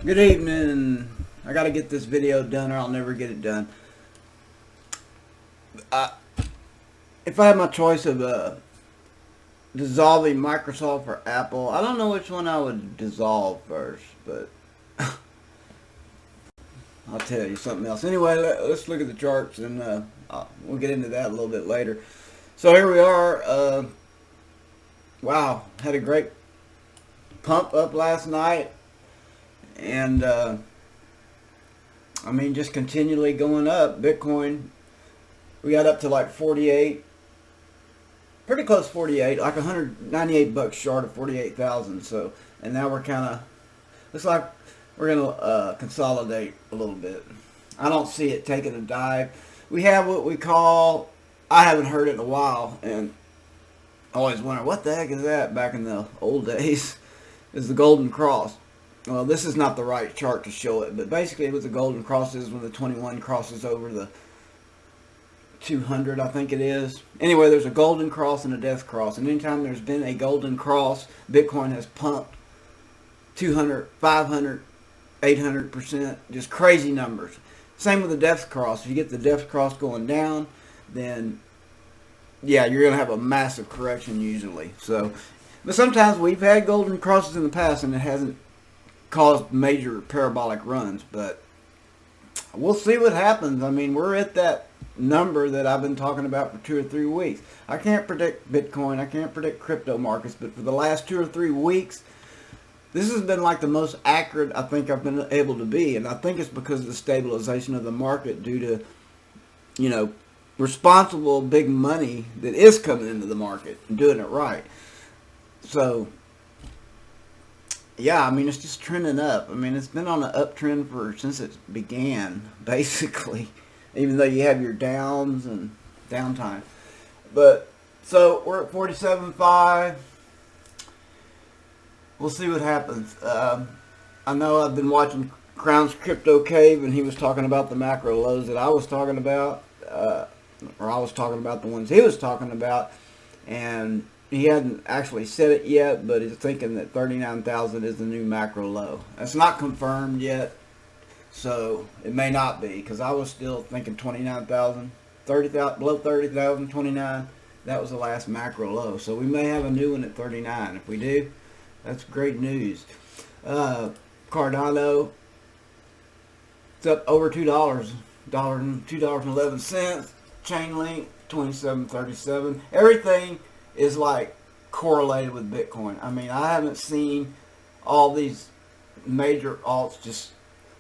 Good evening. I gotta get this video done or I'll never get it done. If I had my choice of dissolving Microsoft or Apple, I don't know which one I would dissolve first, but I'll tell you something else. Anyway, let's look at the charts and we'll get into that a little bit later. So here we are. Wow, had a great pump up last night. And I mean, just continually going up. Bitcoin, we got up to like 48, pretty close to 48, like 198 bucks short of 48,000. So, and now we're kind of, looks like we're gonna consolidate a little bit. I don't see it taking a dive. We have what we call, I haven't heard it in a while, and I always wonder what the heck is that. Back in the old days, is the Golden Cross. Well, this is not the right chart to show it, but basically what the Golden Cross is when the 21 crosses over the 200, I think it is. Anyway, there's a Golden Cross and a Death Cross, and anytime there's been a Golden Cross, Bitcoin has pumped 200, 500, 800%, just crazy numbers. Same with the Death Cross. If you get the Death Cross going down, then yeah, you're going to have a massive correction usually. So, but sometimes we've had Golden Crosses in the past and it hasn't caused major parabolic runs, but we'll see what happens. I mean, we're at that number that I've been talking about for 2 or 3 weeks. I can't predict Bitcoin, I can't predict crypto markets, but for the last 2 or 3 weeks, this has been like the most accurate I think I've been able to be, and I think it's because of the stabilization of the market due to, you know, responsible big money that is coming into the market and doing it right. So yeah, I mean, it's just trending up. I mean, it's been on an uptrend since it began, basically, even though you have your downs and downtime. But, so, we're at 47.5. We'll see what happens. I know I've been watching Crown's Crypto Cave, and he was talking about the macro lows that I was talking about, or I was talking about the ones he was talking about, and he hadn't actually said it yet, but he's thinking that 39,000 is the new macro low. That's not confirmed yet, so it may not be, because I was still thinking 29,000, 30,000, below 30,000, 29. That was the last macro low. So we may have a new one at 39. If we do, that's great news. Cardano, it's up over $2, $2.11. Chainlink, 27.37. Everything is like correlated with Bitcoin. I mean, I haven't seen all these major alts just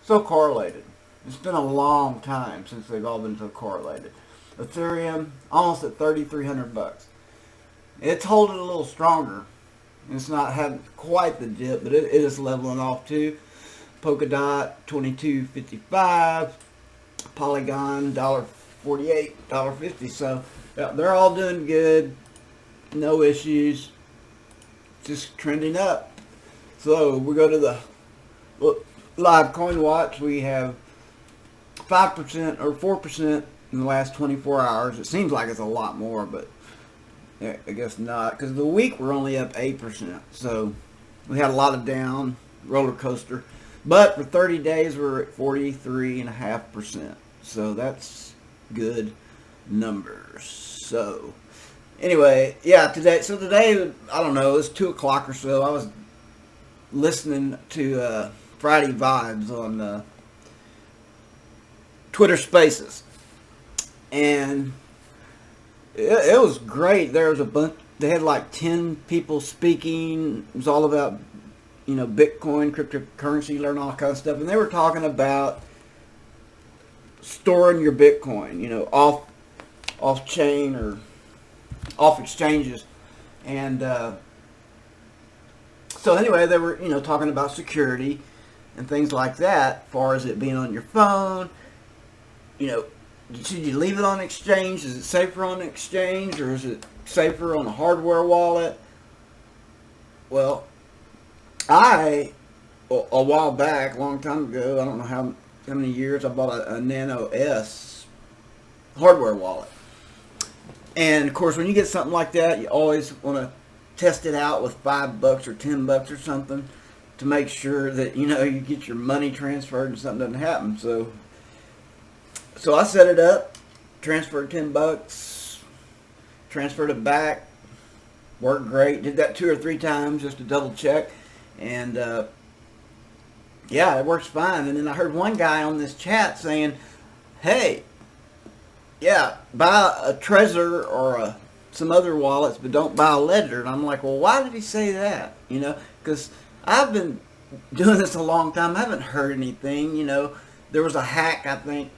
so correlated. It's been a long time since they've all been so correlated. Ethereum almost at 3,300 bucks. It's holding a little stronger. It's not having quite the dip, but it is leveling off too. Polkadot 22.55. Polygon $1.48, $1.50. So they're all doing good. No issues, just trending up. So we go to the live coin watch. We have 5% or 4% in the last 24 hours. It seems like it's a lot more, but I guess not, because the week we're only up 8%. So we had a lot of down roller coaster, but for 30 days we're at 43.5%. So that's good numbers. So anyway, yeah, today, I don't know, it's 2 o'clock or so. I was listening to Friday Vibes on Twitter Spaces. And it was great. There was a bunch, they had like 10 people speaking. It was all about, you know, Bitcoin, cryptocurrency, learn all kinds of stuff. And they were talking about storing your Bitcoin, you know, off chain or off exchanges. And so anyway, they were, you know, talking about security and things like that, as far as it being on your phone. You know, should you leave it on exchange? Is it safer on exchange, or is it safer on a hardware wallet? Well, a while back, a long time ago, I don't know how many years, I bought a Nano S hardware wallet. And of course, when you get something like that, you always want to test it out with $5 or $10 or something. to make sure that, you know, you get your money transferred and something doesn't happen. So I set it up, transferred $10, transferred it back, worked great. Did that 2 or 3 times just to double check, and yeah, it works fine. And then I heard one guy on this chat saying, "Hey, yeah, buy a Trezor or some other wallets, but don't buy a Ledger." And I'm like, well, why did he say that? You know, because I've been doing this a long time. I haven't heard anything. You know, there was a hack, I think,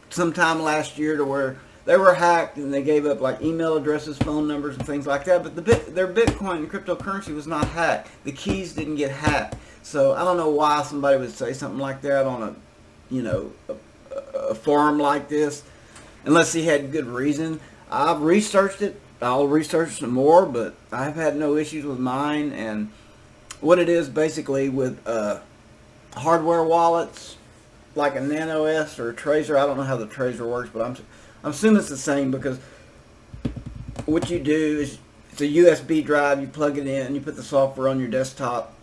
sometime last year to where they were hacked and they gave up like email addresses, phone numbers, and things like that. But their Bitcoin and cryptocurrency was not hacked. The keys didn't get hacked. So I don't know why somebody would say something like that on a, you know, a forum like this, unless he had good reason. I've researched it. I'll research some more, but I've had no issues with mine. And what it is basically with hardware wallets, like a Nano S or a Trezor. I don't know how the Trezor works, but I'm assuming it's the same, because what you do is it's a USB drive. You plug it in, you put the software on your desktop,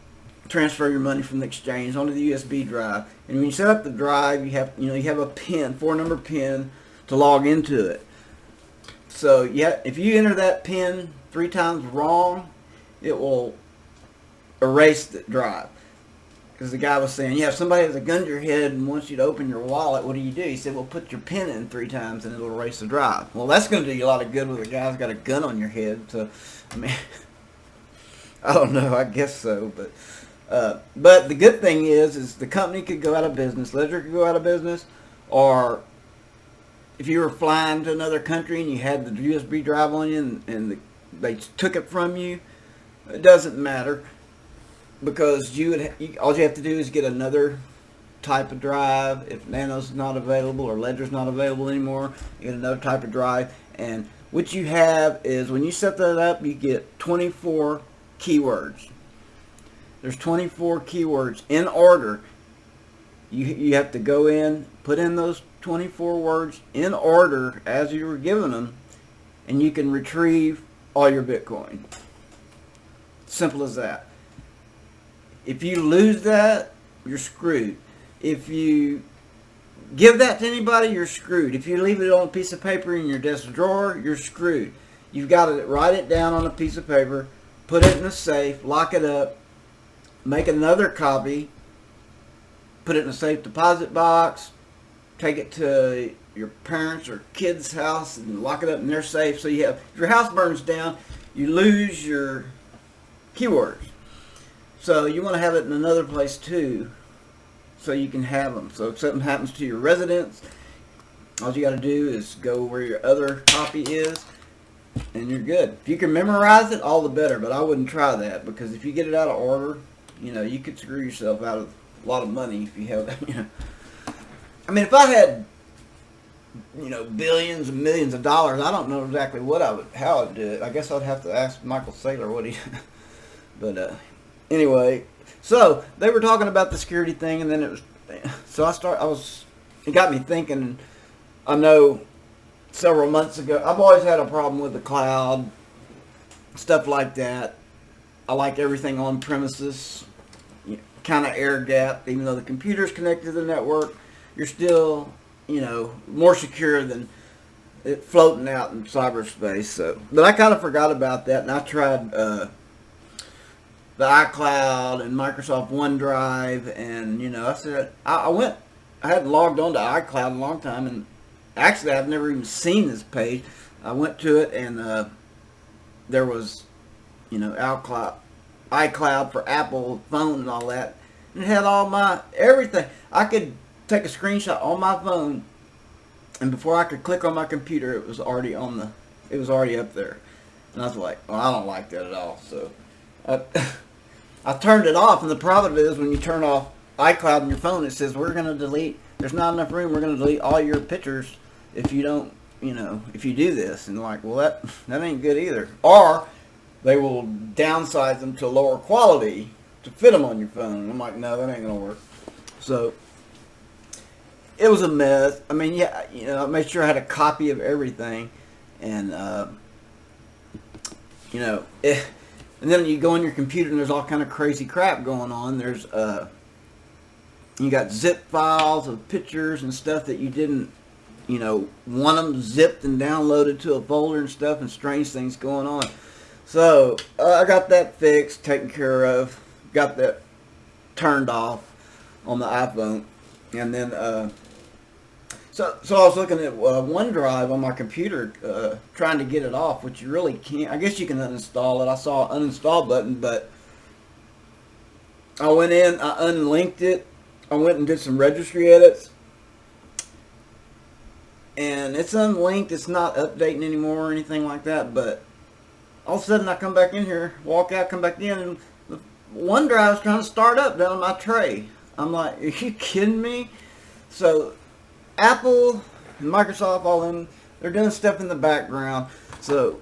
transfer your money from the exchange onto the USB drive, and when you set up the drive, you have a pin, 4-number pin, to log into it. So yeah, if you enter that pin 3 times wrong, it will erase the drive. Because the guy was saying, yeah, if somebody has a gun to your head and wants you to open your wallet, what do? He said, well, put your pin in 3 times and it'll erase the drive. Well, that's going to do you a lot of good with a guy who's got a gun on your head. So, I mean, I don't know, I guess so. But the good thing is the company could go out of business, Ledger could go out of business, or if you were flying to another country and you had the USB drive on you and they took it from you, it doesn't matter, because all you have to do is get another type of drive. If Nano's not available or Ledger's not available anymore, you get another type of drive. And what you have is, when you set that up, you get 24 keywords. There's 24 keywords in order. You have to go in, put in those 24 words in order as you were given them, and you can retrieve all your Bitcoin. Simple as that. If you lose that, you're screwed. If you give that to anybody, you're screwed. If you leave it on a piece of paper in your desk drawer, you're screwed. You've got to write it down on a piece of paper, put it in a safe, lock it up, make another copy, put it in a safe deposit box, take it to your parents' or kids' house and lock it up in their safe. So if your house burns down, you lose your keywords. So you want to have it in another place too, so you can have them. So if something happens to your residence, all you got to do is go where your other copy is, and you're good. If you can memorize it, all the better. But I wouldn't try that, because if you get it out of order, you know, you could screw yourself out of a lot of money if you have that. You know, I mean, if I had, you know, billions and millions of dollars, I don't know exactly how I'd do it. I guess I'd have to ask Michael Saylor what he. But anyway, so they were talking about the security thing, and then it got me thinking. I know several months ago, I've always had a problem with the cloud, stuff like that. I like everything on premises, kind of air gapped. Even though the computer's connected to the network, you're still, you know, more secure than it floating out in cyberspace. So, but I kind of forgot about that, and I tried the iCloud and Microsoft OneDrive, and you know, I hadn't logged on to iCloud in a long time, and actually I've never even seen this page. I went to it, and there was, you know, iCloud for Apple phone and all that, and it had all my everything. I could take a screenshot on my phone, and before I could click on my computer, it was already up there, and I was like, well, I don't like that at all. So I turned it off, and the problem is when you turn off iCloud on your phone, it says there's not enough room, we're going to delete all your pictures if you don't, you know, if you do this. And like, well, that ain't good either. Or they will downsize them to lower quality to fit them on your phone. And I'm like, no, that ain't going to work. So it was a mess. I mean, yeah, you know, I made sure I had a copy of everything, and you know, And then you go on your computer and there's all kind of crazy crap going on. There's you got zip files of pictures and stuff that you didn't, want them zipped and downloaded to a folder and stuff, and strange things going on. So I got that fixed, taken care of, got that turned off on the iPhone, and then so I was looking at OneDrive on my computer, trying to get it off, which you really can't. I guess you can uninstall it. I saw an uninstall button, but I went in, I unlinked it, I went and did some registry edits, and it's unlinked. It's not updating anymore or anything like that, but all of a sudden I come back in here, walk out, come back in, and the OneDrive's trying to start up down on my tray. I'm like, are you kidding me? So Apple and Microsoft, all them, they're doing stuff in the background. So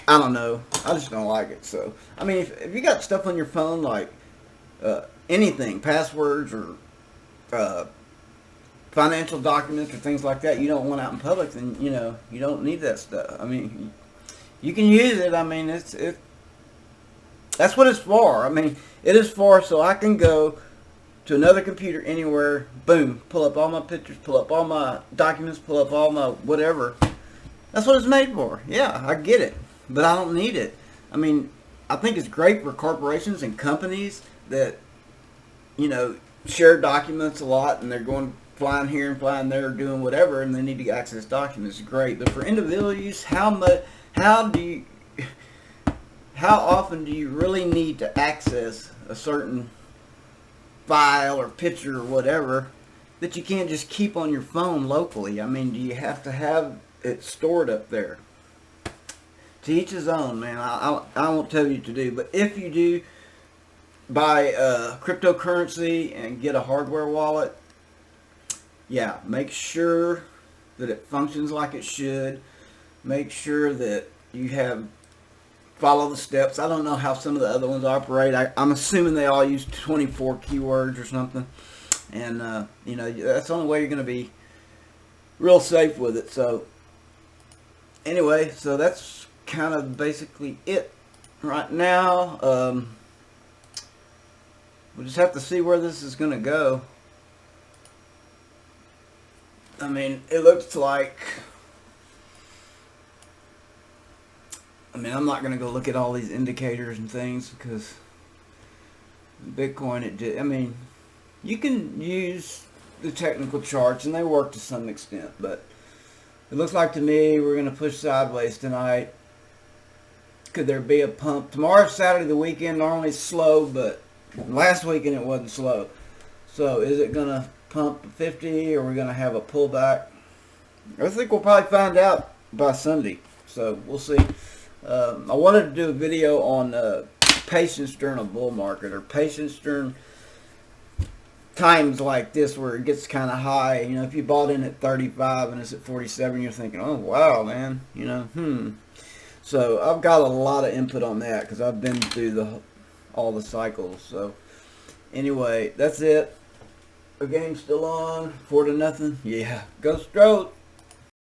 I don't know. I just don't like it. So I mean, if you got stuff on your phone like anything, passwords or financial documents or things like that, you don't want out in public, then you don't need that stuff. I mean, you can use it. I mean, that's what it's for. I mean, it is for so I can go to another computer anywhere, boom, pull up all my pictures, pull up all my documents, pull up all my whatever. That's what it's made for. Yeah, I get it, but I don't need it. I mean, I think it's great for corporations and companies that share documents a lot, and they're going flying here and flying there, doing whatever, and they need to access documents. It's great, but for individual use, how often do you really need to access a certain file or picture or whatever that you can't just keep on your phone locally? I mean, do you have to have it stored up there? To each his own, man. I won't tell you to do, but if you do buy cryptocurrency and get a hardware wallet, yeah, make sure that it functions like it should. Make sure that you follow the steps. I don't know how some of the other ones operate. I'm assuming they all use 24 keywords or something. And, that's the only way you're going to be real safe with it. So, anyway, so that's kind of basically it right now. We'll just have to see where this is going to go. I mean, it looks like... I'm not going to go look at all these indicators and things because Bitcoin, you can use the technical charts and they work to some extent, but it looks like to me we're going to push sideways tonight. Could there be a pump? Tomorrow's Saturday, the weekend, normally it's slow, but last weekend it wasn't slow. So is it going to pump 50 or are we going to have a pullback? I think we'll probably find out by Sunday, so we'll see. I wanted to do a video on patience during a bull market, or patience during times like this where it gets kind of high. If you bought in at 35 and it's at 47, you're thinking, oh wow, man, So I've got a lot of input on that because I've been through all the cycles. So anyway, that's it. The game's still on, 4-0. Yeah, go Stroke.